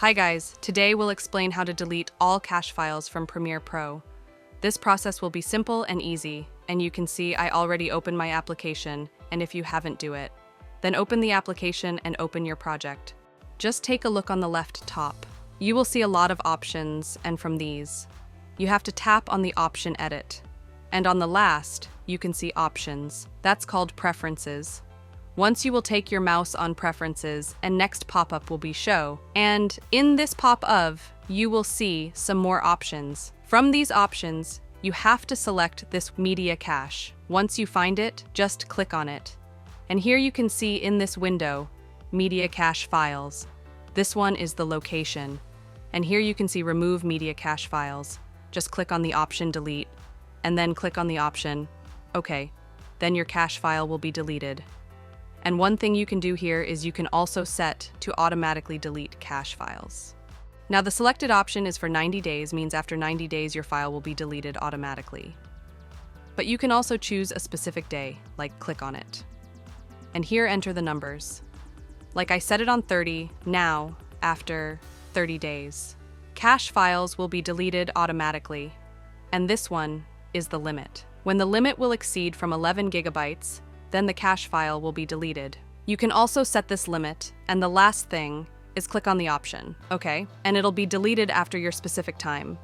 Hi guys, today we'll explain how to delete all cache files from Premiere Pro. This process will be simple and easy, and you can see I already opened my application, and if you haven't, do it. Then open the application and open your project. Just take a look on the left top. You will see a lot of options, and from these, you have to tap on the option Edit. And on the last, you can see Options. That's called Preferences. Once you will take your mouse on Preferences, and next pop-up will be Show. And in this pop-up, you will see some more options. From these options, you have to select this media cache. Once you find it, just click on it. And here you can see in this window, Media Cache Files. This one is the location. And here you can see Remove Media Cache Files. Just click on the option Delete, and then click on the option OK. Then your cache file will be deleted. And one thing you can do here is you can also set to automatically delete cache files. Now the selected option is for 90 days, means after 90 days your file will be deleted automatically. But you can also choose a specific day, like click on it. And here enter the numbers. Like I set it on 30, now, after 30 days. Cache files will be deleted automatically. And this one is the limit. When the limit will exceed from 11 gigabytes, then the cache file will be deleted. You can also set this limit, and the last thing is click on the option, okay? And it'll be deleted after your specific time.